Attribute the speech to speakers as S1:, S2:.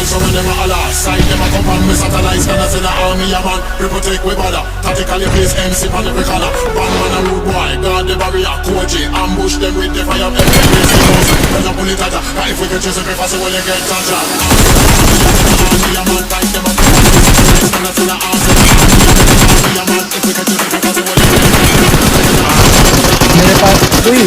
S1: so when them a holla, side them a come on me satellites, and I say the army a man, people take we bother. Tactically place MC on every corner. Bad man a rude boy, guard the barrier, Koji, ambush them with the fire, MK, then I pull it at her. If we can chase every fast, well you get touched. Army a man, time them a come on me satellites, and I say the army a man, if we can chase every fast, well you get touched.
S2: मेरे पास कोई